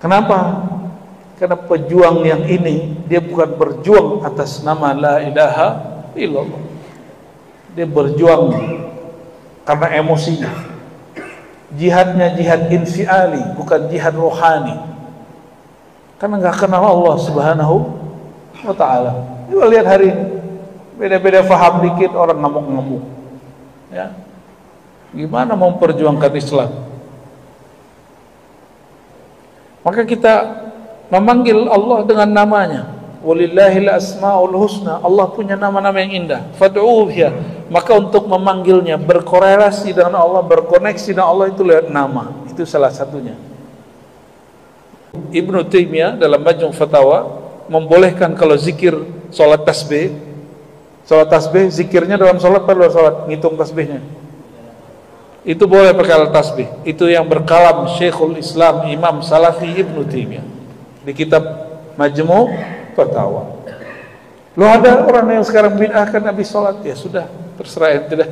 Kenapa? Karena pejuang yang ini dia bukan berjuang atas nama la ilaha illallah. Dia berjuang karena emosinya. Jihadnya jihad infiali, bukan jihad rohani. Karena nggak kenal Allah Subhanahu wa ta'ala. Coba lihat hari ini, beda-beda faham dikit orang ngamuk-ngamuk. Ya, gimana mau memperjuangkan Islam? Maka kita memanggil Allah dengan namanya. Walillahil asmaul husna. Allah punya nama-nama yang indah. Fad'uhu biha. Maka untuk memanggilnya berkorelasi dengan Allah, berkoneksi dengan Allah itu lewat nama. Itu salah satunya. Ibnu Taimiyah dalam Majmu' Fatawa membolehkan kalau zikir salat tasbih. Salat tasbih zikirnya dalam salat atau luar salat, ngitung tasbihnya. Itu boleh pakai alat tasbih. Itu yang berkalam Syekhul Islam Imam Salafi Ibnu Taimiyah di kitab Majmu' Fatawa. Lo ada orang yang sekarang bid'ahkan habis sholat, ya sudah, terserah yang tidak.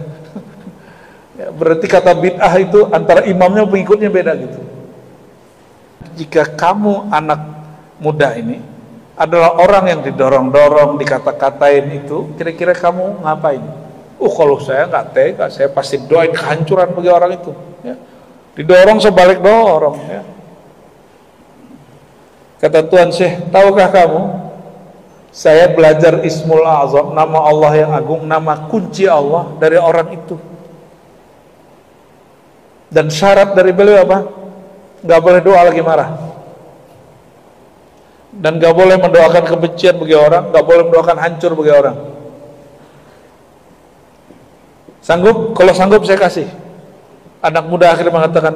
Ya, berarti kata bid'ah itu antara imamnya pengikutnya beda gitu. Jika kamu anak muda ini adalah orang yang didorong-dorong, dikata-katain itu, kira-kira kamu ngapain? Kalau saya nggak tega, saya pasti doain kehancuran bagi orang itu. Ya. Didorong sebalik dorong. Ya. Kata Tuan Syekh, tahukah kamu? Saya belajar Ismul A'zam, nama Allah yang agung, nama kunci Allah dari orang itu. Dan syarat dari beliau apa? Gak boleh doa lagi marah. Dan gak boleh mendoakan kebencian bagi orang, gak boleh mendoakan hancur bagi orang. Sanggup? Kalau sanggup saya kasih. Anak muda akhirnya mengatakan,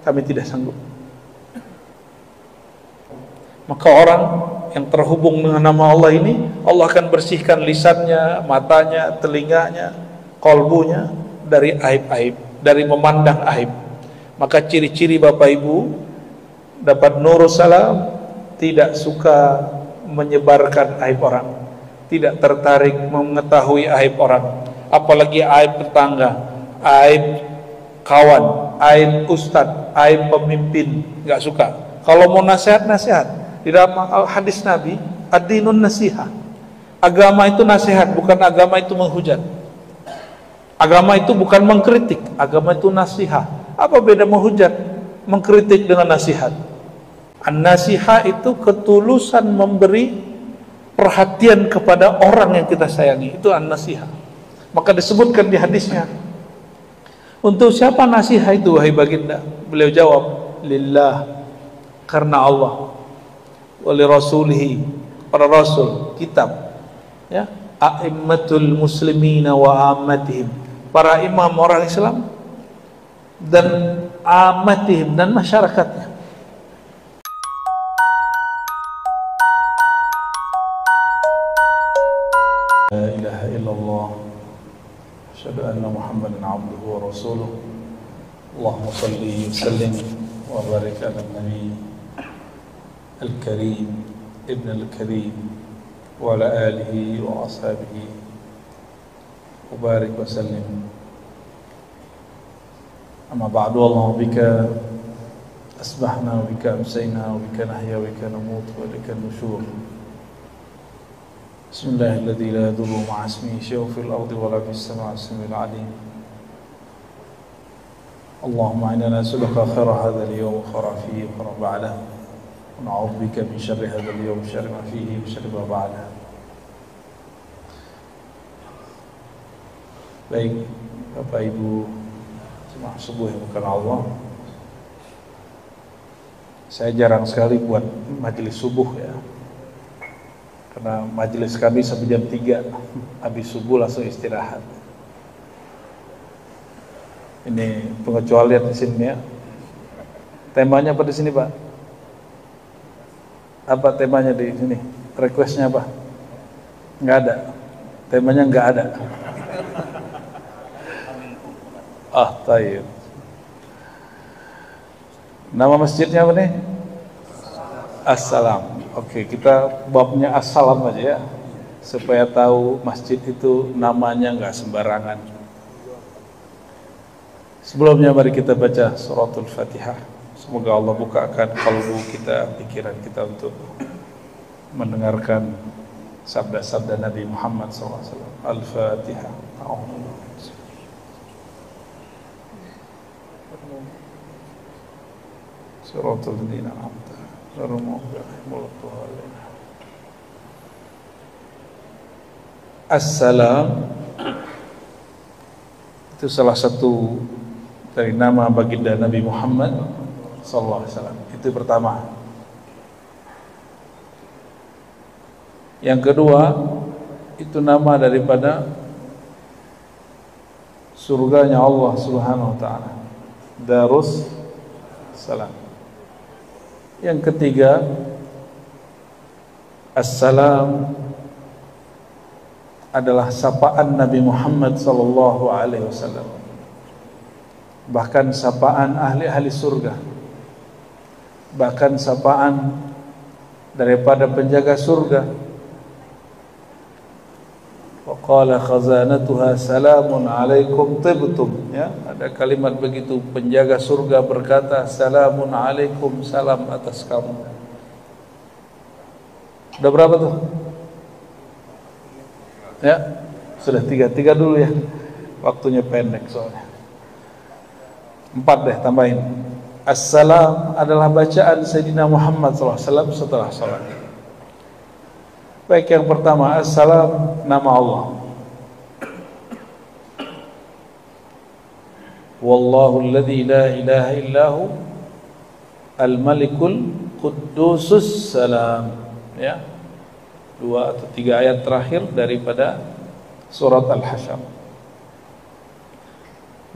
kami tidak sanggup. Maka orang yang terhubung dengan nama Allah ini, Allah akan bersihkan lisannya, matanya, telinganya, kolbunya dari aib-aib, dari memandang aib. Maka ciri-ciri Bapak Ibu dapat nurus salam, tidak suka menyebarkan aib orang, tidak tertarik mengetahui aib orang, apalagi aib tetangga, aib kawan, aib ustadz, aib pemimpin, nggak suka. Kalau mau nasihat. Di dalam hadis Nabi, ad-dinun nasihat. Agama itu nasihat, bukan agama itu menghujat. Agama itu bukan mengkritik, agama itu nasihat. Apa beda menghujat, mengkritik dengan nasihat? An-nasihat itu ketulusan memberi perhatian kepada orang yang kita sayangi. Itu an-nasihat. Maka disebutkan di hadisnya, untuk siapa nasihat itu wahai baginda? Beliau jawab, lillah, karena Allah. Oleh rasulihi, para rasul, kitab, ya, a'immatul muslimina wa ammatihim, para imam orang Islam dan ammatihim, dan masyarakatnya. La ilaha illallah, asyhadu anna Muhammadan abduhu wa rasuluh. Allahumma salli wa sallim wa barik ala nabi Al-Karim Ibn Al-Karim wa ala alihi wa ashabihi wa barik wa sallim. Amma ba'du, Allahumma bika asbahna wa bika amsayna wa bika nahya wa bika namut wa bika nushur. Bismillahilladzi la yadurru ma'a ismihi syai'un fil ardi wa la fis sama'i as-sami'ul 'alim. Allahumma inna nas'aluka khaira hadzal yawm wa khaira fihi wa khaira ba'dahu. Na'udzu bika min syarri hadzal yawm, syarri ma fihi wa syarri ma ba'dahu. Baik, Bapak Ibu jemaah subuh yang bukan Allah, saya jarang sekali buat majelis subuh ya, karena majelis kami sampai jam 3, habis subuh langsung istirahat. Ini pengecualian di sini ya. Temanya apa di sini, Pak? Apa temanya di sini? Requestnya apa? Nggak ada. Temanya nggak ada. Tayyib. Nama masjidnya apa nih? Assalam. Oke, kita babnya assalam aja ya, supaya tahu masjid itu namanya nggak sembarangan. Sebelumnya mari kita baca suratul Fatihah. Semoga Allah bukakan kalbu kita, pikiran kita untuk mendengarkan sabda-sabda Nabi Muhammad SAW. Al-Fatihah. Siratal ladzina an'amta 'alaihim. Assalam itu salah satu dari nama baginda Nabi Muhammad sallallahu alaihi wasallam. Itu pertama. Yang kedua, itu nama daripada surganya Allah Subhanahu wa taala, Darus Salam. Yang ketiga, Assalam adalah sapaan Nabi Muhammad sallallahu alaihi wasallam. Bahkan sapaan ahli-ahli surga. Bahkan sapaan daripada penjaga surga. Wa qala khazanatuha salamun alaikum tibtum, ya, ada kalimat begitu. Penjaga surga berkata, salamun alaikum, salam atas kamu. Udah berapa tuh? Ya, sudah tiga dulu ya, waktunya pendek soalnya. 4 deh, tambahin. Assalam adalah bacaan Sayyidina Muhammad SAW setelah salat. Baik, yang pertama, Assalam nama Allah. Wallahu alladzi la ilaha illahu al-malikul quddusus salam, ya, 2 atau 3 ayat terakhir daripada surat Al-Hasyr.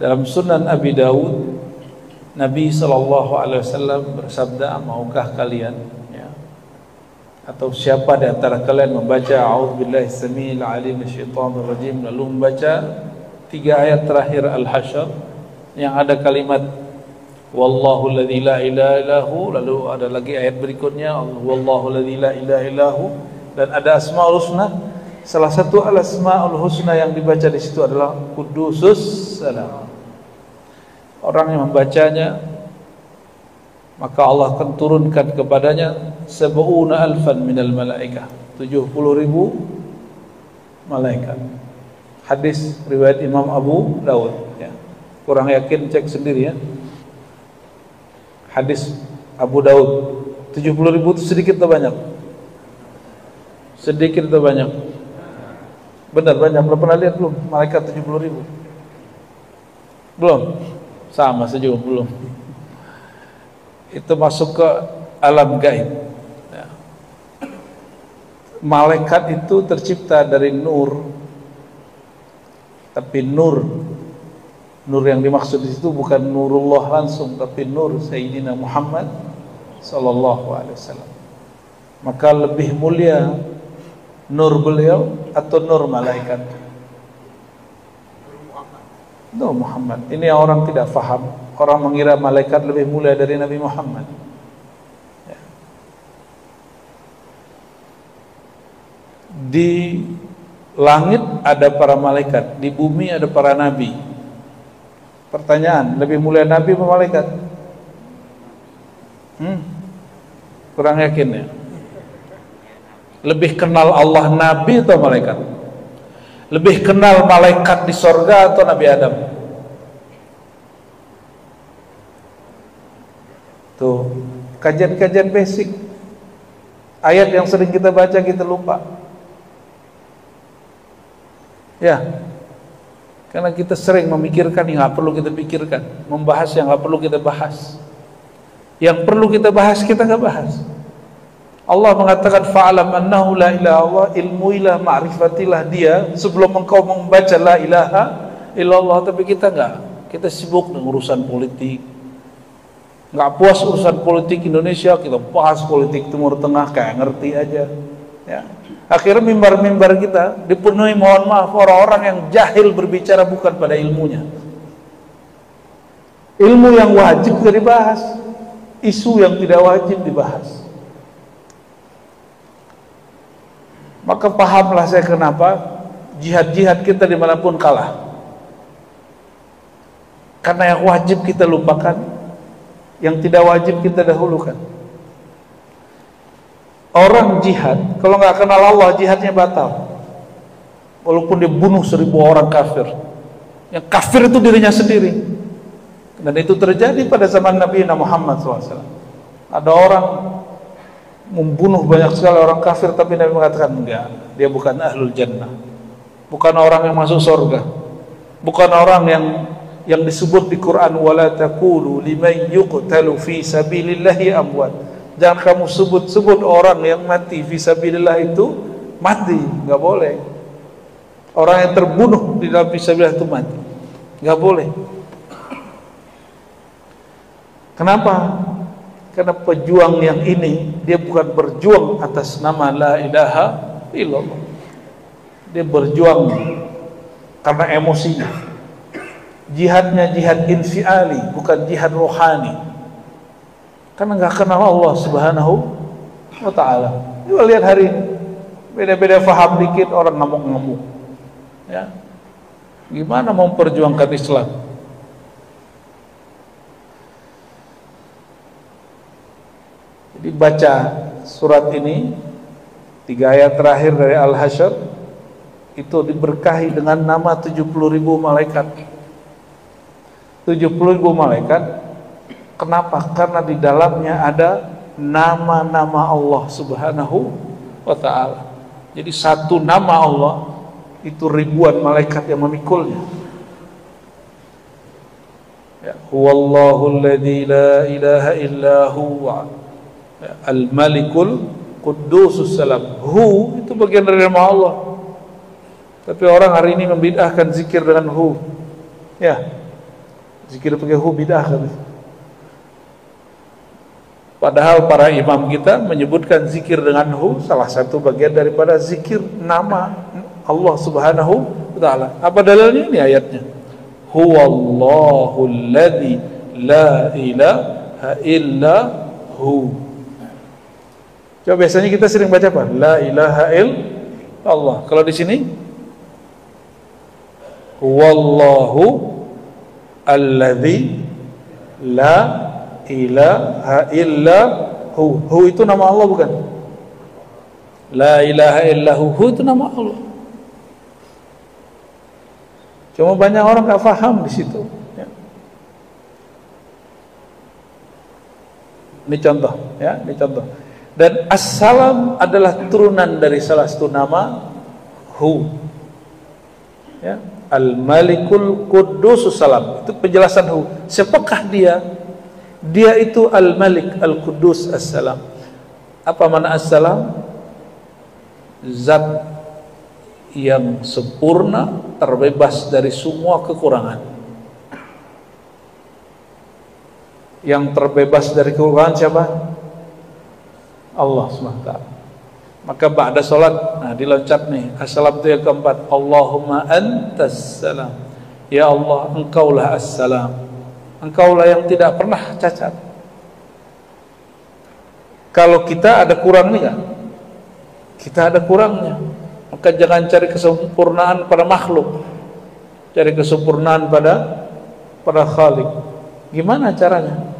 Dalam Sunan Abi Dawud, Nabi SAW bersabda, maukah kalian, ya, atau siapa di antara kalian membaca a'udzubillahi samiil alim minasyaitonir rajim, lalu membaca 3 ayat terakhir Al-Hasyr yang ada kalimat wallahu alladzi la ilaha illahu, lalu ada lagi ayat berikutnya wallahu alladzi la ilaha illahu, dan ada Asmaul Husna. Salah satu Asmaul Husna yang dibaca di situ adalah Qudusus Salam. Orang yang membacanya, maka Allah akan turunkan kepadanya 70,000 minal malaikah, 70,000 malaikat. Hadis riwayat Imam Abu Dawud, ya. Kurang yakin, cek sendiri ya. Hadis Abu Dawud, 70,000 itu sedikit atau banyak? Sedikit atau banyak? Benar, banyak. Belum pernah lihat belum malaikat 70,000? Belum? Sama saja belum. Itu masuk ke alam gaib, ya. Malaikat itu tercipta dari nur. Tapi nur yang dimaksud di situ bukan nurullah langsung, tapi nur Sayyidina Muhammad sallallahu alaihi wasallam. Maka lebih mulia nur beliau atau nur malaikat? Nur Muhammad. Ini yang orang tidak faham. Orang mengira malaikat lebih mulia dari Nabi Muhammad, ya. Di langit ada para malaikat, di bumi ada para nabi. Pertanyaan, lebih mulia nabi atau malaikat? Kurang yakin ya? Lebih kenal Allah nabi atau malaikat? Lebih kenal malaikat di sorga atau Nabi Adam? Tuh, kajian-kajian basic. Ayat yang sering kita baca kita lupa. Ya, karena kita sering memikirkan yang nggak perlu kita pikirkan, membahas yang nggak perlu kita bahas. Yang perlu kita bahas kita nggak bahas. Allah mengatakan fa'alam annahu la ilaha illallah, ilmuilah, ma'rifatilah dia sebelum engkau membaca la ilaha illallah. Tapi kita enggak, kita sibuk dengan urusan politik. Enggak puas urusan politik Indonesia, kita bahas politik Timur Tengah kayak ngerti aja, ya. Akhirnya mimbar-mimbar kita dipenuhi, mohon maaf, orang-orang yang jahil berbicara bukan pada ilmunya. Ilmu yang wajib tidak dibahas, isu yang tidak wajib dibahas. Maka pahamlah saya kenapa jihad-jihad kita dimanapun kalah. Karena yang wajib kita lupakan, yang tidak wajib kita dahulukan. Orang jihad, kalau nggak kenal Allah, jihadnya batal. Walaupun dia bunuh 1000 orang kafir. Yang kafir itu dirinya sendiri. Dan itu terjadi pada zaman Nabi Muhammad SAW. Ada orang membunuh banyak sekali orang kafir, tapi Nabi mengatakan enggak, dia bukan ahlul jannah, bukan orang yang masuk surga, bukan orang yang disebut di Quran wala taqulu liman yuqtalu fi sabilillahi amwat. Jangan kamu sebut-sebut orang yang mati fi sabilillah itu mati, enggak boleh. Orang yang terbunuh di dalam fi sabilillah itu mati, enggak boleh. Kenapa? Karena pejuang yang ini dia bukan berjuang atas nama la ilaha illallah. Dia berjuang karena emosinya. Jihadnya jihad infiali, bukan jihad rohani. Karena nggak kenal Allah Subhanahu wa ta'ala. Coba lihat hari ini, beda-beda faham dikit orang ngamuk-ngamuk. Ya. Gimana mau memperjuangkan Islam? Jadi baca surat ini, 3 ayat terakhir dari Al-Hasyr, itu diberkahi dengan nama 70.000 malaikat. 70.000 malaikat. Kenapa? Karena di dalamnya ada nama-nama Allah Subhanahu wa ta'ala. Jadi satu nama Allah itu ribuan malaikat yang memikulnya. Ya, huwallahu alladzi la ilaha illa huwa al-malikul qudusus salam. Hu itu bagian dari nama Allah. Tapi orang hari ini membid'ahkan zikir dengan hu. Ya. Zikir pakai hu bid'ah kan. Padahal para imam kita menyebutkan zikir dengan hu salah satu bagian daripada zikir nama Allah Subhanahu wa ta'ala. Apa dalilnya? Ini ayatnya. Huwallahu alladzi la ilaha illa hu. Coba biasanya kita sering baca apa? La ilaha illallah. Kalau di sini Wallahu alladzi la ilaha illa hu. Hu itu nama Allah bukan? La ilaha illa hu itu nama Allah. Cuma banyak orang gak paham di situ. Ya. Ini contoh, ya, ini contoh. Dan as-salam adalah turunan dari salah satu nama hu. Ya, al-malikul qudusus salam. Itu penjelasan hu. Siapakah dia? Dia itu al-malik al-qudus as-salam. Apa makna as-salam? Zat yang sempurna, terbebas dari semua kekurangan. Yang terbebas dari kekurangan siapa? Allah SWT. Maka ba'da salat, nah diloncat nih, assalam itu yang keempat, Allahumma antas salam. Ya Allah, engkaulah assalam. Engkaulah yang tidak pernah cacat. Kalau kita ada kurangnya, kita ada kurangnya, maka jangan cari kesempurnaan pada makhluk, cari kesempurnaan pada Khalik. Gimana caranya?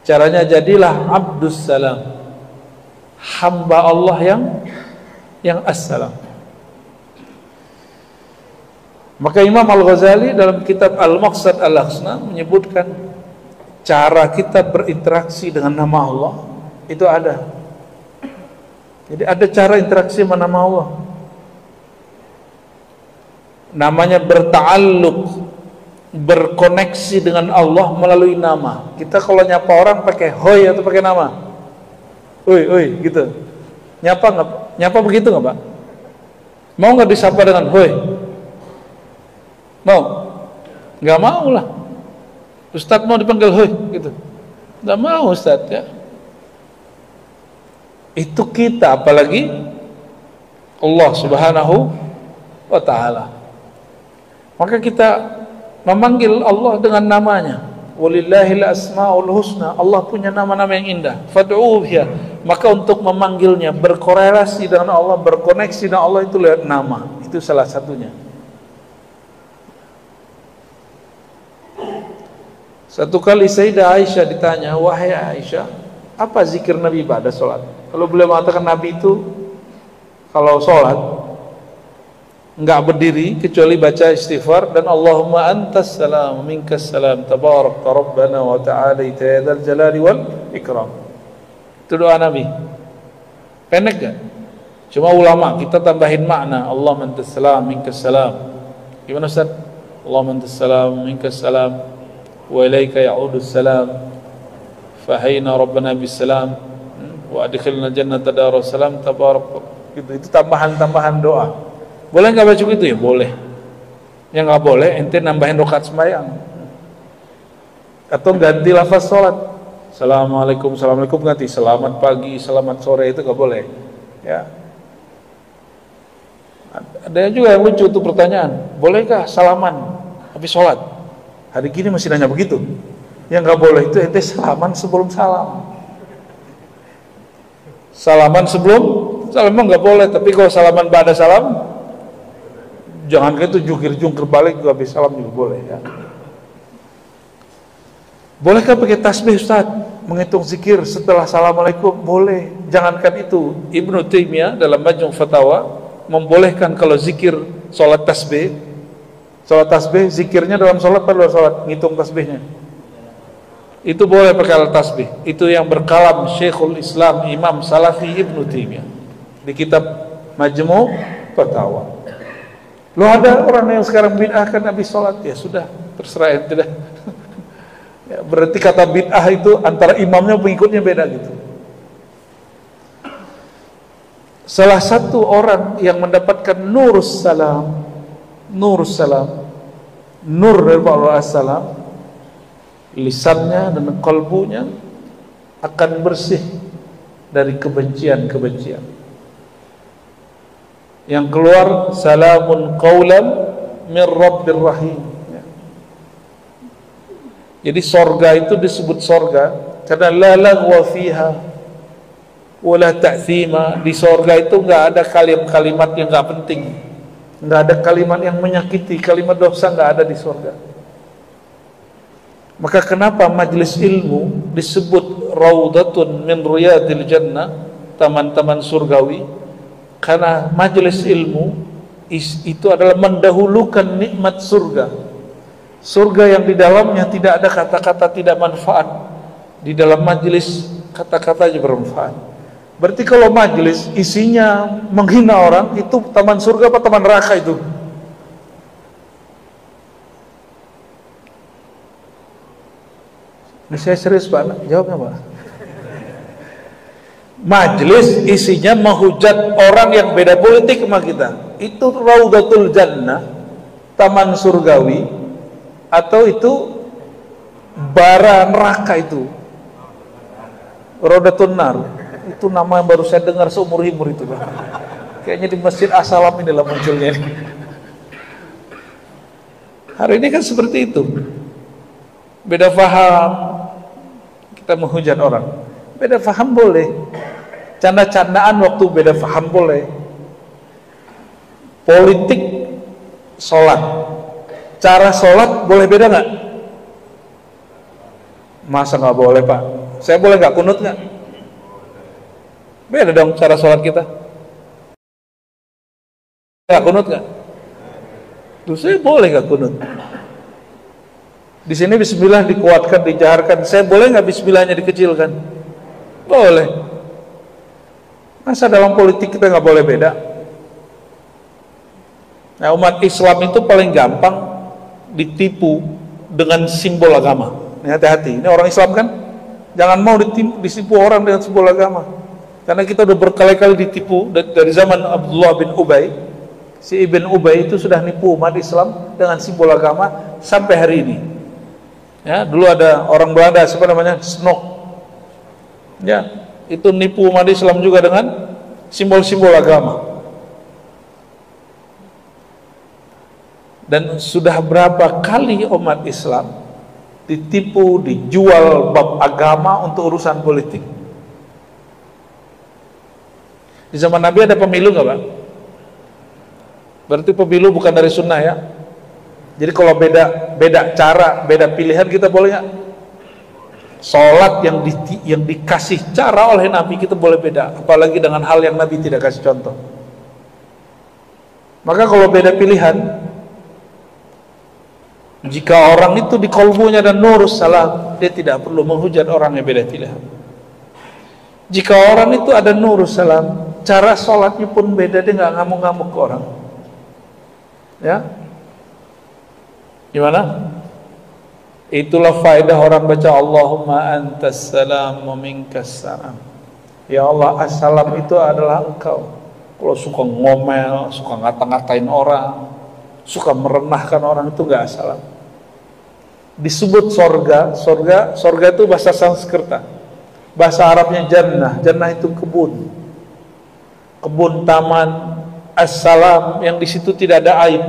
Caranya jadilah abdus salam, hamba Allah yang assalam. Maka Imam Al-Ghazali dalam kitab Al-Maqsad Al-Aqsa menyebutkan cara kita berinteraksi dengan nama Allah itu ada. Jadi ada cara interaksi dengan nama Allah. Namanya berta'alluq, berkoneksi dengan Allah melalui nama. Kita kalau nyapa orang pakai hoi atau pakai nama? Oi, gitu. Nyapa begitu nggak Pak? Mau nggak disapa dengan hoi? Mau? Nggak mau lah. Ustadz mau dipanggil hoi gitu? Nggak mau Ustadz ya. Itu kita, apalagi Allah Subhanahu wa ta'ala. Maka kita memanggil Allah dengan namanya. Walillahil asmaul husna. Allah punya nama-nama yang indah. Fad'uhu biha. Maka untuk memanggilnya, berkorelasi dengan Allah, berkoneksi dengan Allah itu lewat nama. Itu salah satunya. Satu kali Sayyidah Aisyah ditanya, wahai Aisyah, apa zikir Nabi pada sholat? Kalau beliau mengatakan Nabi itu kalau sholat enggak berdiri kecuali baca istighfar dan Allahumma antas salam minkas salam tabarak rabbana wa ta'ala ya dzal jalali wal ikram. Itu doa Nabi. Pendek gak? Cuma ulama kita tambahin makna, Allahumma antas salam minkas salam. Gimana Ustaz? Allahumma antas salam minkas salam wa ilaika ya'udus salam fahayna rabbana bis salam wa adkhilna jannata darus salam tabarak. Gitu. Itu tambahan-tambahan doa. Boleh nggak baca gitu ya? Boleh. Yang nggak boleh ente nambahin rakaat sembahyang. Atau ganti lafaz sholat. Assalamualaikum, assalamualaikum ganti selamat pagi, selamat sore, itu nggak boleh. Ya. Ada juga yang lucu tuh pertanyaan, bolehkah salaman habis sholat? Hari gini masih nanya begitu. Yang nggak boleh itu ente salaman sebelum salam. Salaman sebelum salam nggak boleh, tapi kalau salaman ba'da salam, jangan gitu jungkir-jungkir balik juga habis salam juga boleh ya. Bolehkah pakai tasbih Ustaz? Menghitung zikir setelah assalamualaikum? Boleh. Jangankan itu, Ibnu Taimiyah dalam Majmu' Fatawa membolehkan kalau zikir sholat tasbih. Sholat tasbih, zikirnya dalam sholat atau luar sholat? Ngitung tasbihnya. Itu boleh pakai alat tasbih. Itu yang berkalam Syekhul Islam Imam Salafi Ibnu Taimiyah di kitab Majmu' Fatawa. Lo ada orang yang sekarang bid'ahkan habis sholat, ya sudah, terserah ente dah. Ya, berarti kata bid'ah itu antara imamnya pengikutnya beda gitu. Salah satu orang yang mendapatkan nur salam, nur dari Allah salam, lisannya dan kalbunya akan bersih dari kebencian-kebencian. Yang keluar salamun qaulan min rabbir rahim. Jadi sorga itu disebut sorga karena la lagwa fiha wala ta'thima. Di sorga itu enggak ada kalimat-kalimat yang enggak penting, enggak ada kalimat yang menyakiti, kalimat dosa enggak ada di sorga. Maka kenapa majelis ilmu disebut raudatun min riyadil jannah, taman-taman surgawi? Karena majelis ilmu itu adalah mendahulukan nikmat surga. Surga yang di dalamnya tidak ada kata-kata tidak manfaat. Di dalam majelis kata-kata aja bermanfaat. Berarti kalau majelis isinya menghina orang, itu taman surga apa taman neraka itu? Ini saya serius Pak, jawabnya Pak. Majelis isinya menghujat orang yang beda politik sama kita, itu raudatul jannah, taman surgawi, atau itu bara neraka itu raudatun nar. Itu nama yang baru saya dengar seumur hidup itu Pak. Kayaknya di Masjid As-Salam ini lah munculnya ini. Hari ini kan seperti itu, beda paham kita menghujat orang. Beda paham boleh, canda-candaan waktu beda paham boleh. Politik, sholat, cara sholat boleh beda nggak? Masa nggak boleh Pak? Saya boleh nggak kunut nggak? Beda dong cara sholat kita. Nggak kunut nggak? Tuh saya boleh nggak kunut? Di sini Bismillah dikuatkan, dijaharkan. Saya boleh nggak Bismillahnya dikecilkan? Boleh. Masa dalam politik kita nggak boleh beda? Nah, umat Islam itu paling gampang ditipu dengan simbol agama. Ini hati-hati. Ini orang Islam kan, jangan mau ditipu orang dengan simbol agama. Karena kita udah berkali-kali ditipu dari zaman Abdullah bin Ubay. Si Ibn Ubay itu sudah nipu umat Islam dengan simbol agama sampai hari ini. Ya, dulu ada orang Belanda, siapa namanya? Snok. Ya, itu nipu umat Islam juga dengan simbol-simbol agama. Dan sudah berapa kali umat Islam ditipu, dijual bab agama untuk urusan politik. Di zaman Nabi ada pemilu nggak Pak? Berarti pemilu bukan dari sunnah ya. Jadi kalau beda beda cara, beda pilihan, kita boleh nggak? Sholat yang dikasih cara oleh Nabi kita boleh beda, apalagi dengan hal yang Nabi tidak kasih contoh. Maka kalau beda pilihan, jika orang itu di kolbunya dan nurus salam, dia tidak perlu menghujat orang yang beda pilihan. Jika orang itu ada nurus salam, cara sholatnya pun beda, dia nggak ngamuk-ngamuk ke orang. Ya, gimana? Itulah faedah orang baca Allahumma antas salam wa minkas salam. Ya Allah, assalam itu adalah Engkau. Kalau suka ngomel, suka ngata-ngatain orang, suka merendahkan orang, itu nggak assalam. Disebut sorga itu bahasa Sanskerta, bahasa Arabnya jannah. Jannah itu kebun, taman. Assalam yang di situ tidak ada aib.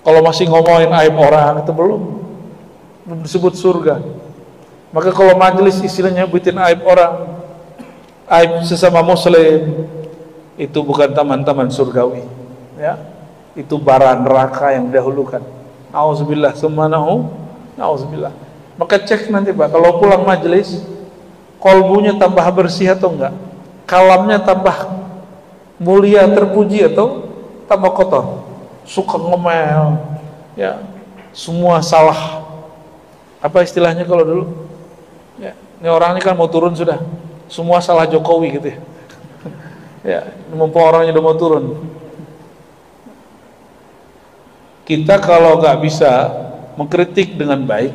Kalau masih ngomongin aib orang, itu belum disebut surga. Maka kalau majelis istilahnya nyebutin aib orang, aib sesama muslim, itu bukan taman-taman surgawi, ya. Itu bara neraka yang didahulukan. Auzubillah, sumanahu, auzubillah. Maka cek nanti Pak, kalau pulang majelis, kolbunya tambah bersih atau enggak, kalamnya tambah mulia, terpuji atau tambah kotor, suka ngomel, ya, semua salah. Apa istilahnya kalau dulu? Ya, ini orangnya kan mau turun sudah, semua salah Jokowi gitu ya. Ya, mumpung orangnya udah mau turun. Kita kalau nggak bisa mengkritik dengan baik,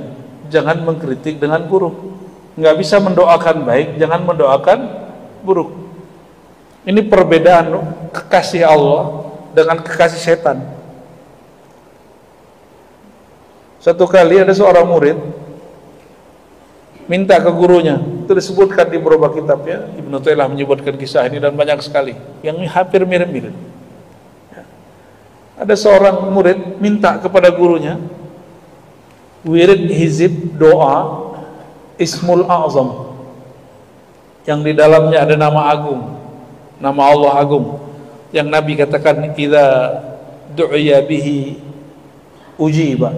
jangan mengkritik dengan buruk. Nggak bisa mendoakan baik, jangan mendoakan buruk. Ini perbedaan kekasih Allah dengan kekasih setan. Satu kali ada seorang murid minta ke gurunya, itu disebutkan di beberapa kitab, ya. Ibnu Taimiyah menyebutkan kisah ini dan banyak sekali yang hampir mirip-mirip. Ada seorang murid minta kepada gurunya wirid hizib doa Ismul A'zam yang di dalamnya ada nama agung, nama Allah agung, yang Nabi katakan idza du'iya bihi ujiba.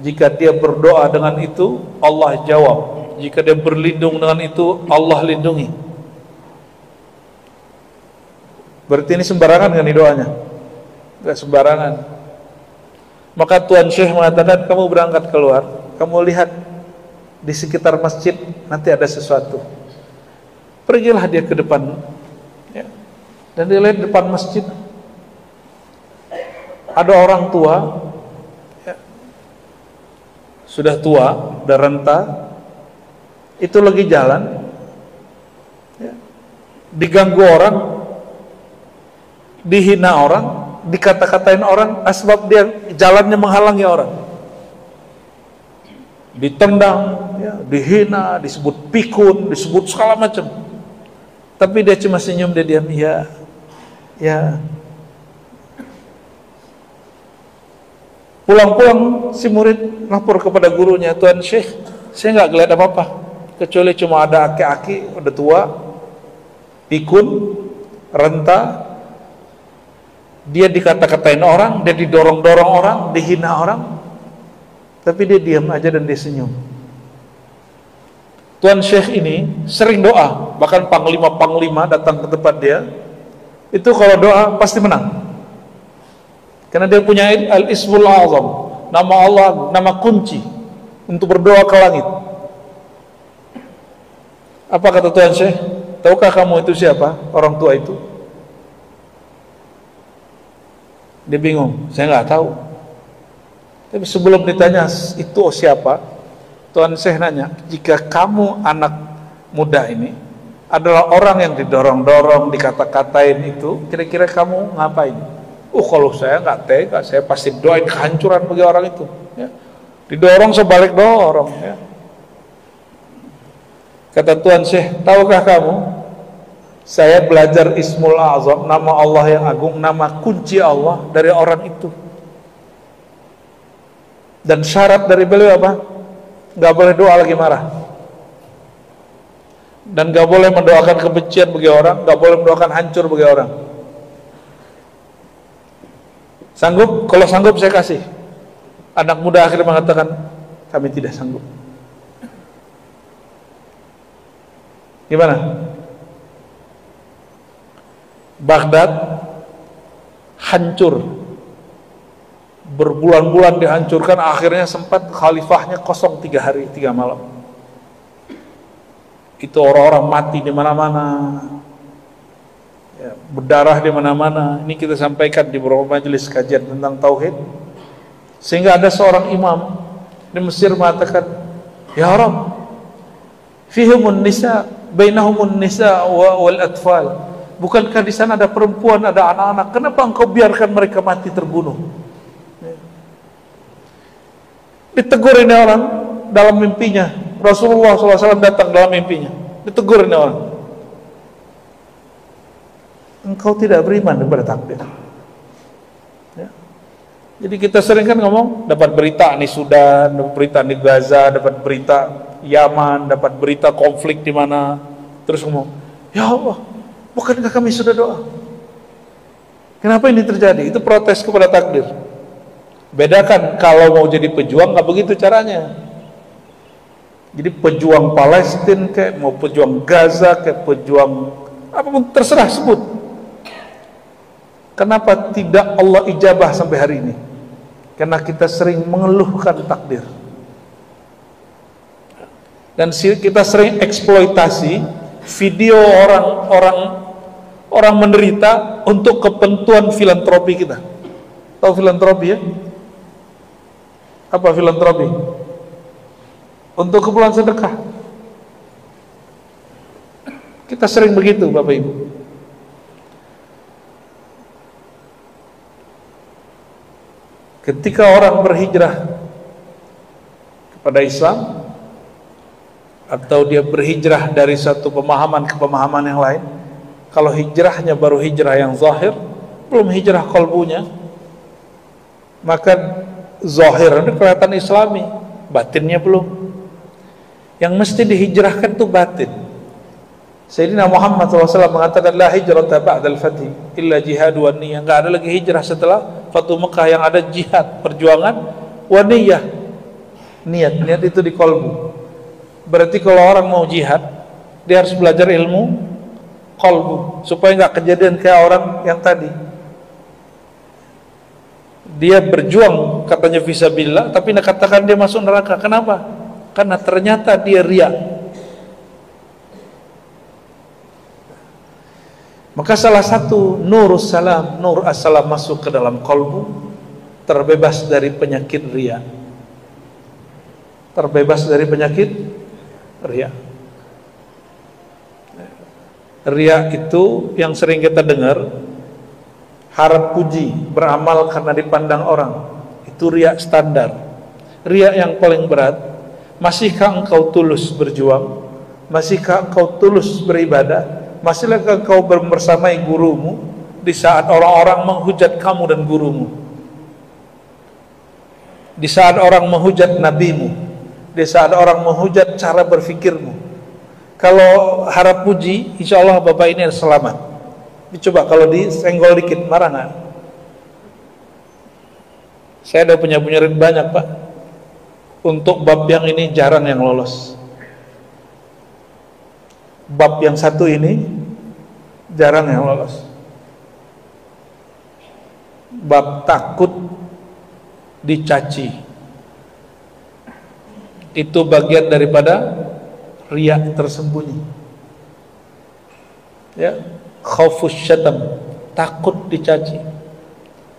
Jika dia berdoa dengan itu, Allah jawab. Jika dia berlindung dengan itu, Allah lindungi. Berarti ini sembarangan kan doanya? Enggak sembarangan. Maka Tuan Syekh mengatakan, kamu berangkat keluar, kamu lihat di sekitar masjid nanti ada sesuatu. Pergilah dia ke depan, ya. Dan dia lihat depan masjid ada orang tua, ya, sudah tua, udah renta, itu lagi jalan, ya, diganggu orang, dihina orang, dikata-katain orang, asbab dia jalannya menghalangi orang, ditendang, ya, dihina, disebut pikun, disebut segala macam. Tapi dia cuma senyum, dia diam, ya, ya. Pulang-pulang si murid lapor kepada gurunya, Tuan Syekh, saya nggak ngeliat apa-apa, kecuali cuma ada aki-aki, udah tua, pikun, renta. Dia dikata-katain orang, dia didorong-dorong orang, dihina orang, tapi dia diam aja dan dia senyum. Tuan Syekh ini sering doa, bahkan panglima-panglima datang ke tempat dia, itu kalau doa pasti menang, karena dia punya al-Ismul A'zam, nama Allah, nama kunci untuk berdoa ke langit. Apa kata Tuan Syekh? Tahukah kamu itu siapa orang tua itu? Dia bingung, saya nggak tahu. Tapi sebelum ditanya itu siapa, Tuan Syekh nanya, jika kamu anak muda ini adalah orang yang didorong-dorong, dikata-katain itu, kira-kira kamu ngapain? Kalau saya nggak tega, saya pasti doain kehancuran bagi orang itu, ya. Didorong sebalik dorong, ya. Kata Tuan Syekh, tahukah kamu, saya belajar Ismul A'zam, nama Allah yang agung, nama kunci Allah dari orang itu. Dan syarat dari beliau apa? Gak boleh doa lagi marah, dan gak boleh mendoakan kebencian bagi orang, gak boleh mendoakan hancur bagi orang. Sanggup? Kalau sanggup saya kasih. Anak muda akhirnya mengatakan, kami tidak sanggup. Gimana? Baghdad hancur, berbulan-bulan dihancurkan, akhirnya sempat khalifahnya kosong 3 hari 3 malam. Itu orang-orang mati di mana-mana, ya, berdarah di mana-mana. Ini kita sampaikan di beberapa majelis kajian tentang tauhid, sehingga ada seorang imam di Mesir mengatakan, ya Rabb, fihumun nisa, bainahumun nisa wal atfal. Bukankah di sana ada perempuan, ada anak-anak? Kenapa engkau biarkan mereka mati terbunuh? Ditegur ini orang dalam mimpinya. Rasulullah SAW datang dalam mimpinya. Ditegur ini orang. Engkau tidak beriman kepada takdir. Ya. Jadi kita sering kan ngomong, dapat berita nih Sudan, dapat berita di Gaza, dapat berita Yaman, dapat berita konflik di mana. Terus ngomong, ya Allah, bukankah kami sudah doa? Kenapa ini terjadi? Itu protes kepada takdir. Bedakan kalau mau jadi pejuang, nggak begitu caranya. Jadi pejuang Palestina kayak mau pejuang Gaza kayak pejuang apapun terserah sebut. Kenapa tidak Allah ijabah sampai hari ini? Karena kita sering mengeluhkan takdir. Dan kita sering eksploitasi video orang menderita untuk kepentingan filantropi kita. Tahu filantropi ya? Apa filantropi? Untuk keperluan sedekah. Kita sering begitu Bapak Ibu. Ketika orang berhijrah kepada Islam, atau dia berhijrah dari satu pemahaman ke pemahaman yang lain, kalau hijrahnya baru hijrah yang zahir, belum hijrah qalbunya, maka zahir itu kelihatan islami, batinnya belum. Yang mesti dihijrahkan itu batin. Sayyidina Muhammad SAW mengatakan, la hijrata ba'dal fathi illa jihad wa niyah. Enggak ada lagi hijrah setelah Fatu Mekah, yang ada jihad, perjuangan, wa niyah, niat itu di qalbu. Berarti kalau orang mau jihad, dia harus belajar ilmu qalbu, supaya nggak kejadian kayak orang yang tadi. Dia berjuang katanya fisabilillah, tapi nak katakan dia masuk neraka. Kenapa? Karena ternyata dia riya. Maka salah satu nur as-salam masuk ke dalam qalbu, terbebas dari penyakit riya. Terbebas dari penyakit riya. Riya itu yang sering kita dengar, harap puji, beramal karena dipandang orang. Itu riya standar. Riya yang paling berat, masihkah engkau tulus berjuang? Masihkah engkau tulus beribadah? Masihkah engkau bersamai gurumu di saat orang-orang menghujat kamu dan gurumu? Di saat orang menghujat nabimu, di saat orang menghujat cara berfikirmu. Kalau harap puji, insya Allah Bapak ini selamat. Dicoba kalau disenggol dikit, marah nggak? Saya ada punya murid banyak Pak. Untuk bab yang ini jarang yang lolos. Bab yang satu ini jarang yang lolos. Bab takut dicaci, itu bagian daripada riya tersembunyi. Ya, khaufus syatam, takut dicaci,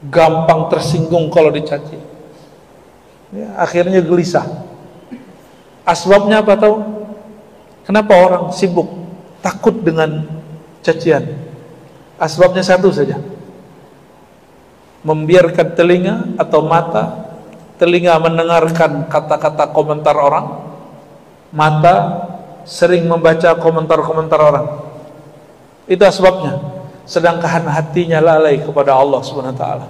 gampang tersinggung kalau dicaci. Ya, akhirnya gelisah. Asbabnya apa tahu? Kenapa orang sibuk takut dengan cacian? Asbabnya satu saja, membiarkan telinga atau mata. Telinga mendengarkan kata-kata komentar orang, mata sering membaca komentar-komentar orang. Itu asbabnya. Sedangkan hatinya lalai kepada Allah Subhanahu wa taala.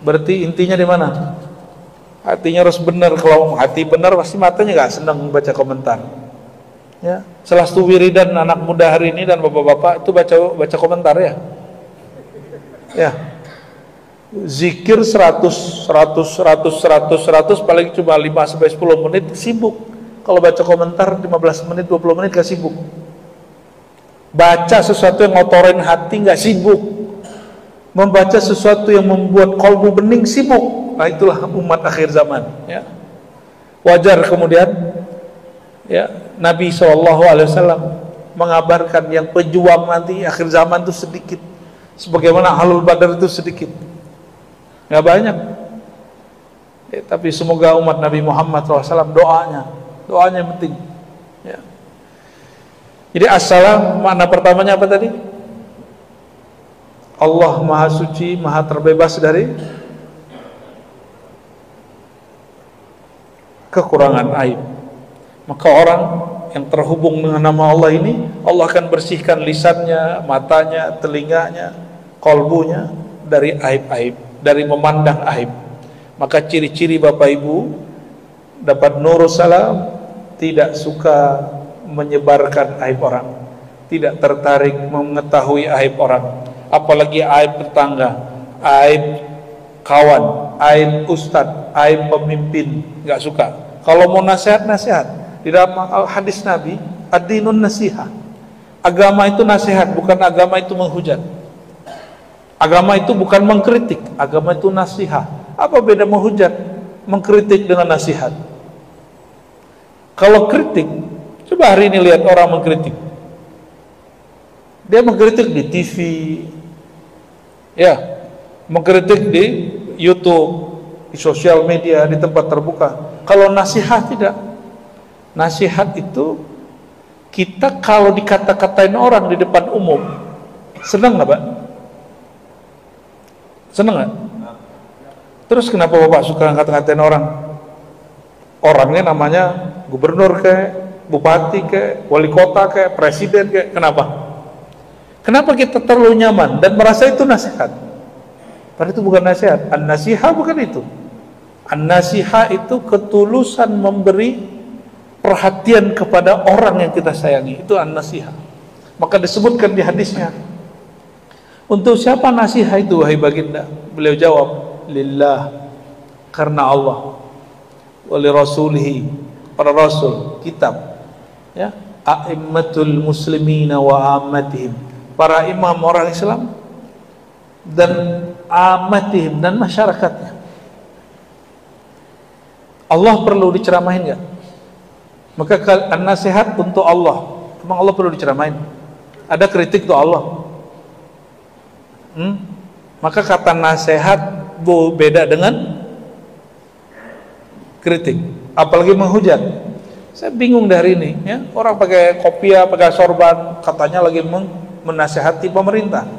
Berarti intinya di mana? Hatinya harus benar. Kalau hati benar, pasti matanya nggak senang membaca komentar. Ya, selastu wiridan anak muda hari ini dan bapak-bapak itu baca komentar ya. Ya. zikir 100 paling cuma 5-10 menit sibuk. Kalau baca komentar 15 menit 20 menit gak sibuk. Baca sesuatu yang ngotorin hati gak sibuk. Membaca sesuatu yang membuat kolbu bening sibuk. Nah itulah umat akhir zaman, ya. Wajar kemudian, ya, Nabi SAW mengabarkan yang pejuang nanti akhir zaman itu sedikit, sebagaimana Ahlul Badar itu sedikit, nggak banyak. Ya, tapi semoga umat Nabi Muhammad SAW doanya yang penting. Ya. Jadi assalam makna pertamanya apa tadi? Allah Maha Suci, Maha terbebas dari kekurangan aib. Maka orang yang terhubung dengan nama Allah ini, Allah akan bersihkan lisannya, matanya, telinganya, kolbunya dari aib-aib, dari memandang aib. Maka ciri-ciri Bapak Ibu dapat nurus salam, tidak suka menyebarkan aib orang, tidak tertarik mengetahui aib orang, apalagi aib tetangga, aib kawan, aib ustadz, aib pemimpin, nggak suka. Kalau mau nasihat, di dalam hadis Nabi, ad-dinun nasihat. Agama itu nasihat, bukan agama itu menghujat. Agama itu bukan mengkritik, agama itu nasihat. Apa beda menghujat, mengkritik dengan nasihat? Kalau kritik, coba hari ini lihat orang mengkritik. Dia mengkritik di TV, ya, mengkritik di YouTube, di sosial media, di tempat terbuka. Kalau nasihat tidak. Nasihat itu kita kalau dikata-katain orang di depan umum, senang nggak Pak? Senang nggak? Terus kenapa Bapak suka ngata-ngatain orang? Orangnya namanya gubernur kayak, bupati kayak, wali kota kayak, presiden kayak, kenapa? Kenapa kita terlalu nyaman dan merasa itu nasihat? Padahal itu bukan nasihat. An-nasihah bukan itu. An-nasihah itu ketulusan memberi perhatian kepada orang yang kita sayangi. Itu an-nasihah. Maka disebutkan di hadisnya, untuk siapa nasihat itu wahai baginda? Beliau jawab, lillah, karena Allah, wali rasulihi, para rasul, kitab, ya, a'immatul muslimina wa ammatihim, para imam orang Islam dan ammatihim, dan masyarakatnya. Allah perlu diceramahin nggak? Maka nasihat untuk Allah, memang Allah perlu diceramahin? Ada kritik untuk Allah? Maka kata nasihat beda dengan kritik, apalagi menghujat. Saya bingung dari ini, ya, orang pakai kopiah, pakai sorban, katanya lagi menasihati pemerintah,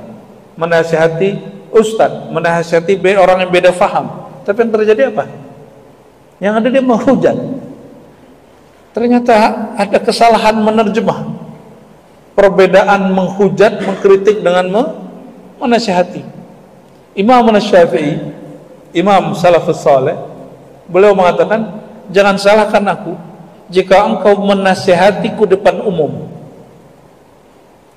menasihati ustadz, menasihati orang yang beda faham. Tapi yang terjadi apa? Yang ada dia menghujat. Ternyata ada kesalahan menerjemah perbedaan menghujat, mengkritik dengan menasihati. Imam Syafi'i, Imam Salafus Saleh, beliau mengatakan, jangan salahkan aku jika engkau menasihatiku depan umum.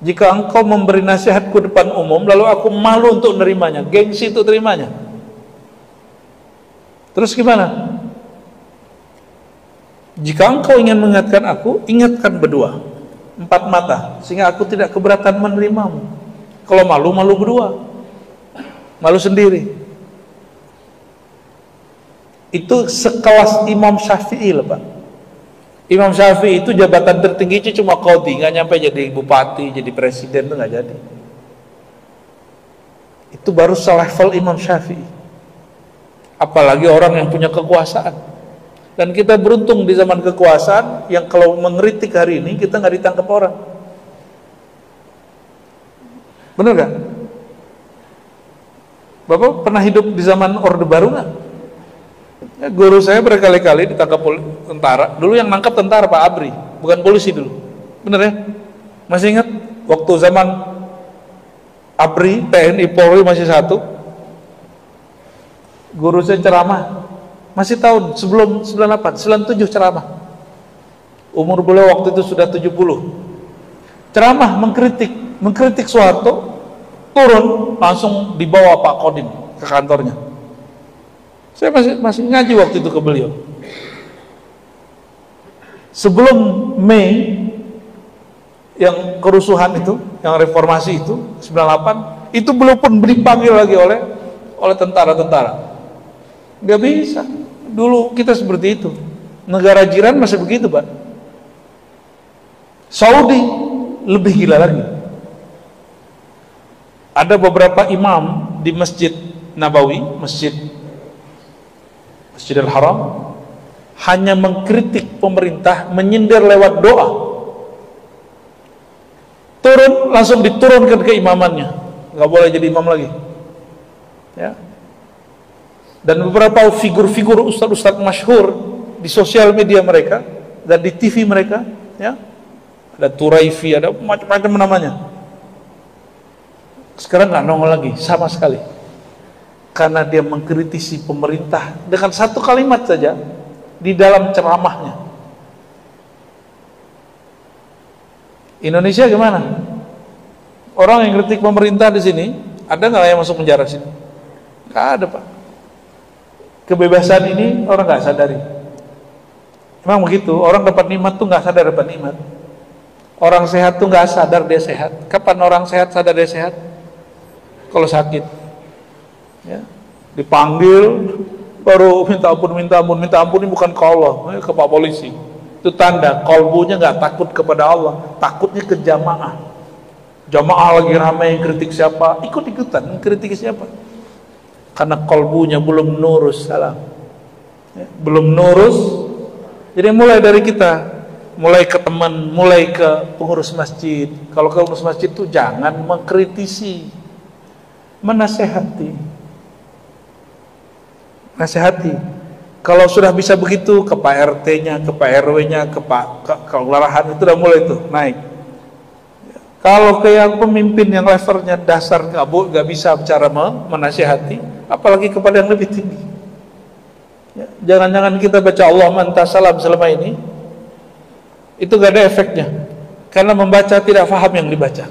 Jika engkau memberi nasihatku depan umum, lalu aku malu untuk menerimanya, gengsi untuk terimanya. Terus gimana? Jika engkau ingin mengingatkan aku, ingatkan berdua, 4 mata, sehingga aku tidak keberatan menerimamu. Kalau malu, malu berdua, malu sendiri. Itu sekelas Imam Syafi'i lah Pak. Imam Syafi'i itu jabatan tertingginya cuma qadhi, nggak nyampe jadi bupati, jadi presiden, itu nggak jadi. Itu baru selevel Imam Syafi'i. Apalagi orang yang punya kekuasaan. Dan kita beruntung di zaman kekuasaan yang kalau mengkritik hari ini kita nggak ditangkap orang. Benar gak? Bapak pernah hidup di zaman Orde Baru nggak? Ya, guru saya berkali-kali ditangkap tentara. Dulu yang nangkap tentara Pak Abri, bukan polisi dulu. Bener ya? Masih ingat waktu zaman Abri, TNI Polri masih satu, guru saya ceramah. Masih tahun sebelum 98, 97 ceramah. Umur beliau waktu itu sudah 70. Ceramah mengkritik Soeharto, turun langsung dibawa Pak Kodim, ke kantornya. Saya masih ngaji waktu itu ke beliau. Sebelum Mei yang kerusuhan itu, yang reformasi itu 98, itu belum pun dipanggil lagi oleh tentara-tentara. Nggak bisa. Dulu kita seperti itu. Negara jiran masih begitu, Pak. Saudi lebih gila lagi. Ada beberapa imam di Masjid Nabawi, Masjidil Haram, hanya mengkritik pemerintah, menyindir lewat doa. Turun, langsung diturunkan ke imamannya. Nggak boleh jadi imam lagi. Ya. Dan beberapa figur-figur ustadz-ustadz masyhur di sosial media mereka dan di TV mereka, ya, ada Turaifi, ada macam-macam namanya. Sekarang nggak nongol lagi sama sekali, karena dia mengkritisi pemerintah dengan satu kalimat saja di dalam ceramahnya. Indonesia gimana? Orang yang kritik pemerintah di sini ada nggak yang masuk penjara sini? Nggak ada, Pak. Kebebasan ini orang nggak sadari. Emang begitu, orang dapat nikmat tuh nggak sadar dapat nikmat. Orang sehat tuh nggak sadar dia sehat. Kapan orang sehat sadar dia sehat? Kalau sakit, ya, dipanggil baru minta ampun ini bukan ke Allah, ke Pak Polisi. Itu tanda kolbunya nggak takut kepada Allah, takutnya ke jamaah. Jamaah lagi ramai kritik siapa, ikut-ikutan kritik siapa? Karena kolbunya belum nurus salam, ya, belum nurus. Jadi mulai dari kita, mulai ke teman, mulai ke pengurus masjid. Kalau ke pengurus masjid itu jangan mengkritisi, menasehati. Nasihati. Kalau sudah bisa begitu, ke Pak RT-nya, ke Pak RW-nya, ke kelurahan, itu udah mulai tuh naik. Kalau ke yang pemimpin yang levelnya dasar nggak bisa bicara menasihati, apalagi kepada yang lebih tinggi. Ya, jangan-jangan kita baca Allahumma anta salam selama ini itu gak ada efeknya, karena membaca tidak paham yang dibaca.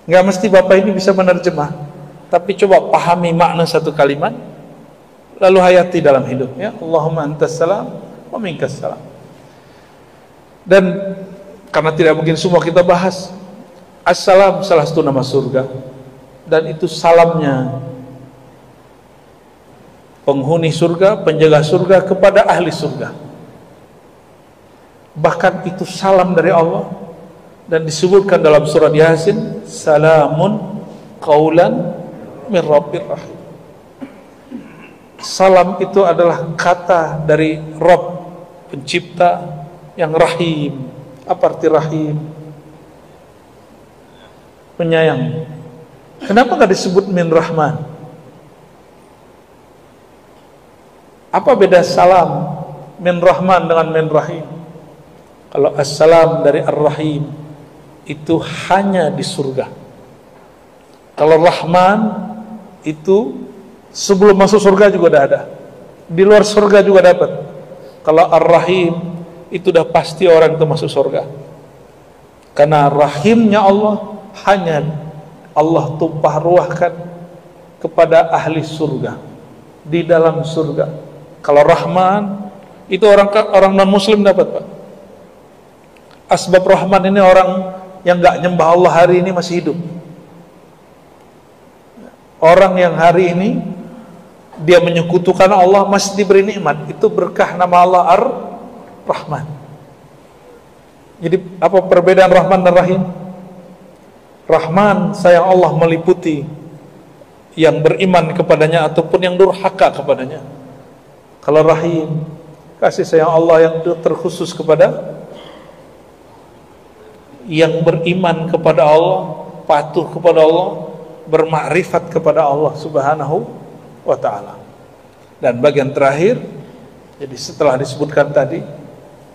Nggak mesti Bapak ini bisa menerjemah, tapi coba pahami makna satu kalimat, lalu hayati dalam hidup. Ya, Allahumma antas salam wa minkas salam. Dan karena tidak mungkin semua kita bahas, assalam salah satu nama surga, dan itu salamnya penghuni surga, penjaga surga kepada ahli surga. Bahkan itu salam dari Allah, dan disebutkan dalam surat Yasin, salamun qaulan min rabbir rahim. Salam itu adalah kata dari Rabb, pencipta yang rahim. Apa arti rahim? Penyayang. Kenapa nggak disebut min rahman? Apa beda salam min rahman dengan min rahim? Kalau assalam dari ar-rahim itu hanya di surga. Kalau rahman itu sebelum masuk surga juga udah ada, di luar surga juga dapat. Kalau ar-rahim itu udah pasti orang itu masuk surga, karena rahimnya Allah hanya Allah tumpah ruahkan kepada ahli surga di dalam surga. Kalau rahman itu orang non muslim dapat, Pak. Asbab rahman ini orang yang nggak nyembah Allah hari ini masih hidup. Orang yang hari ini dia menyekutukan Allah masih diberi nikmat, itu berkah nama Allah Ar-Rahman. Jadi apa perbedaan Rahman dan Rahim? Rahman sayang Allah meliputi yang beriman kepadanya ataupun yang durhaka kepadanya. Kalau Rahim, kasih sayang Allah yang terkhusus kepada yang beriman kepada Allah, patuh kepada Allah, bermakrifat kepada Allah Subhanahu wa ta'ala. Dan bagian terakhir, jadi setelah disebutkan tadi,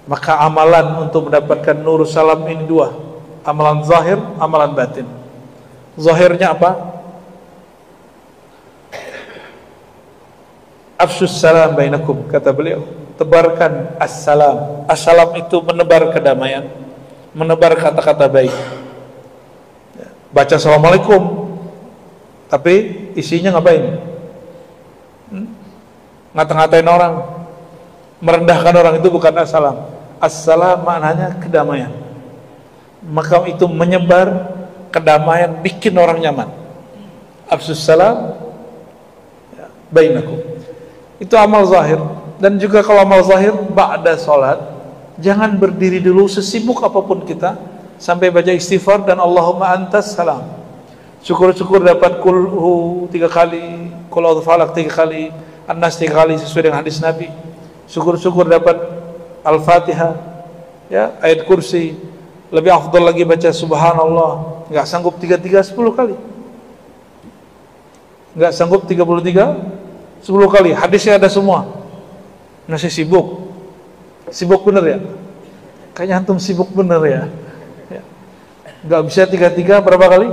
maka amalan untuk mendapatkan nur salam ini dua, amalan zahir, amalan batin. Zahirnya apa? Afshus salam bainakum, kata beliau, tebarkan assalam. Assalam itu menebar kedamaian, menebar kata-kata baik. Baca assalamualaikum Tapi isinya ngapain? Ngata-ngatain orang, merendahkan orang, itu bukan assalam. Assalam maknanya kedamaian. Maka itu menyebar kedamaian, bikin orang nyaman. Afsus salam bainakum. Itu amal zahir. Dan juga kalau amal zahir, ba'da sholat, jangan berdiri dulu sesibuk apapun kita sampai baca istighfar dan Allahumma antas salam. Syukur-syukur dapat kulhu 3 kali, kul a'udzu falaq 3 kali, an-nas 3 kali sesuai dengan hadis Nabi. Syukur-syukur dapat al-Fatihah, ya, ayat kursi. Lebih afdal lagi baca subhanallah. Enggak sanggup 33 10 kali. Enggak sanggup 33 10 kali. Hadisnya ada semua. Masih sibuk. Sibuk bener ya? Kayaknya antum sibuk bener ya. Enggak bisa 33 berapa kali?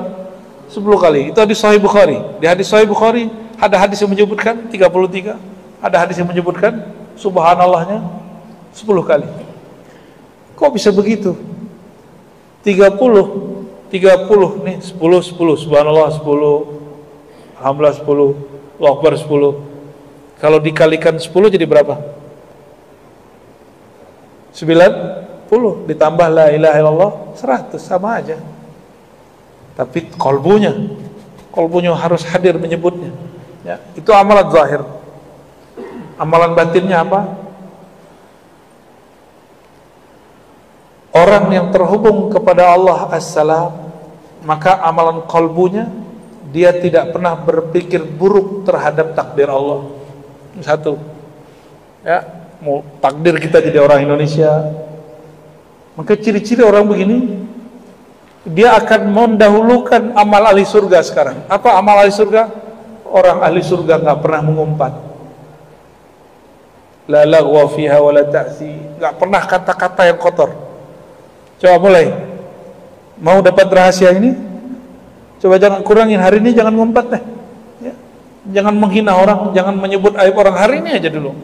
10 kali. Itu hadis Sahih Bukhari. Di hadis Sahih Bukhari ada hadis yang menyebutkan 33, ada hadis yang menyebutkan subhanallahnya 10 kali. Kok bisa begitu? 30 nih, 10 subhanallah 10, alhamdulillah 10, Allahu Akbar 10. Kalau dikalikan 10 jadi berapa? 90 ditambah la ilaha illallah 100, sama aja. Tapi kolbunya harus hadir menyebutnya, ya. Itu amalan zahir. Amalan batinnya apa? Orang yang terhubung kepada Allah as-salam, maka amalan kolbunya, dia tidak pernah berpikir buruk terhadap takdir Allah. Satu, ya, mau takdir kita jadi orang Indonesia, maka ciri-ciri orang begini, dia akan mendahulukan amal ahli surga sekarang. Apa amal ahli surga? Orang ahli surga nggak pernah mengumpat, la laghwa fiha wa la ta'si, nggak pernah kata-kata yang kotor. Coba mulai, mau dapat rahasia ini, coba jangan kurangin hari ini, jangan ngumpat deh, ya. Jangan menghina orang, jangan menyebut aib orang hari ini aja dulu.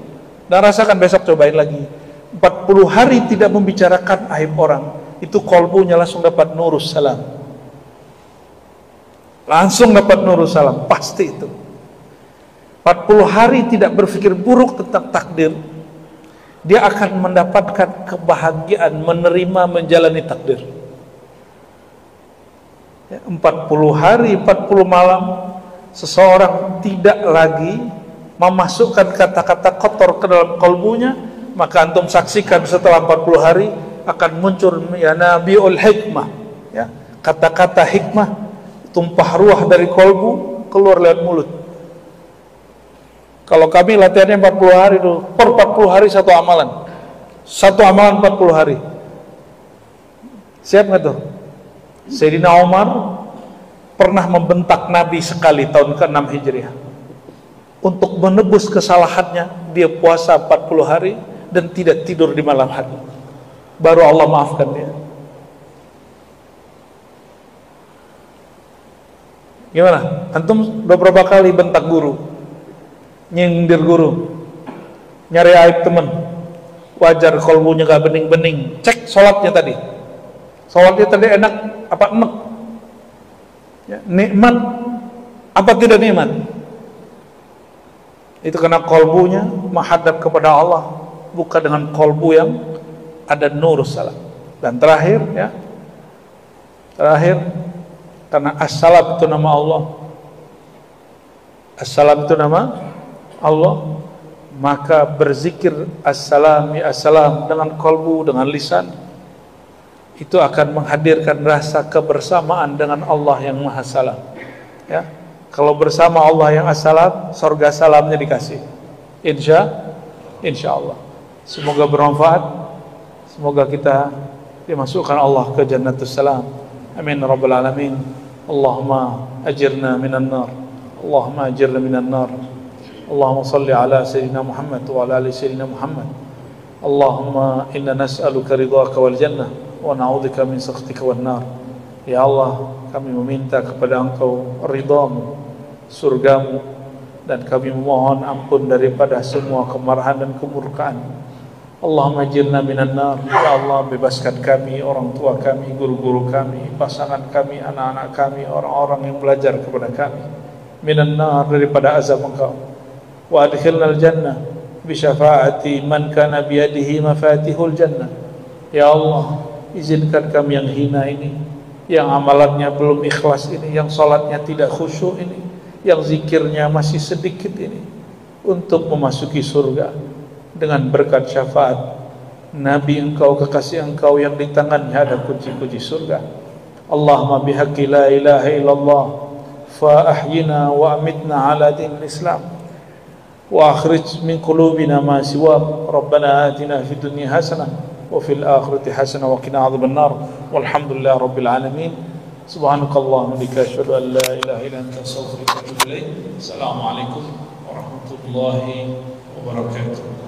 Dan rasakan besok, cobain lagi 40 hari tidak membicarakan aib orang. Itu kolbunya langsung dapat nurus salam, langsung dapat nurus salam, pasti itu. 40 hari tidak berpikir buruk tentang takdir, dia akan mendapatkan kebahagiaan menerima menjalani takdir. 40 hari 40 malam seseorang tidak lagi memasukkan kata-kata kotor ke dalam kolbunya, maka antum saksikan setelah 40 hari akan muncul ya nabiul hikmah, ya, kata-kata hikmah tumpah ruah dari kolbu keluar lewat mulut. Kalau kami latihannya 40 hari dulu, per 40 hari satu amalan 40 hari. Siap nggak tuh? Sayyidina Umar pernah membentak Nabi sekali tahun ke-6 Hijriah. Untuk menebus kesalahannya, dia puasa 40 hari dan tidak tidur di malam hari. Baru Allah maafkan dia. Gimana? Antum udah berapa kali bentak guru, nyindir guru, nyari aib teman, wajar kolbunya gak bening-bening. Cek sholatnya tadi enak apa enak, ya, nikmat apa tidak nikmat. Itu karena kolbunya menghadap kepada Allah, bukan dengan kolbu yang ada nur salam. Dan terakhir, ya, karena as-salam itu nama Allah, as-salam itu nama Allah, maka berzikir as-salam ya as-salam dengan kolbu, dengan lisan, itu akan menghadirkan rasa kebersamaan dengan Allah yang Maha Salam, ya. Kalau bersama Allah yang as-salam, surga salamnya dikasih, insya Allah. Semoga bermanfaat. Semoga kita dimasukkan Allah ke jannatus salam. Amin rabbal alamin. Allahumma ajirna minan nar. Allahumma ajirna minan nar. Allahumma salli ala sayyidina Muhammad wa ala ali sayyidina Muhammad. Allahumma inna nas'aluka ridhaka wal jannah wa na'udzubika min sakhatika wan nar. Ya Allah, kami meminta kepada Engkau ridhamu, surgamu, dan kami memohon ampun daripada semua kemarahan dan kemurkaan. Allahumma ajirna minan nar. Ya Allah, bebaskan kami, orang tua kami, guru-guru kami, pasangan kami, anak-anak kami, orang-orang yang belajar kepada kami minan nar, daripada azab Engkau. Wa adkhilnal jannah bi syafaati man kana bi yadihi mafatihul jannah. Ya Allah, izinkan kami yang hina ini, yang amalannya belum ikhlas ini, yang salatnya tidak khusyuk ini, yang zikirnya masih sedikit ini, untuk memasuki surga dengan berkat syafaat Nabi Engkau, kekasih Engkau yang di tangannya ada kunci-kunci surga. Allahumma bihaqqi la ilaha illallah fa ahyina wa amitna ala dinil Islam wa akhrij min qulubina ma siwa. Rabbana atina fid dunya hasanah wa fil akhirati hasanah wa qina adzaban nar. Walhamdulillahi rabbil alamin. Subhanakallahumma wa bihamdika asyhadu an la ilaha illa anta astaghfiruka wa atubu ilaik. Assalamualaikum warahmatullahi wabarakatuh.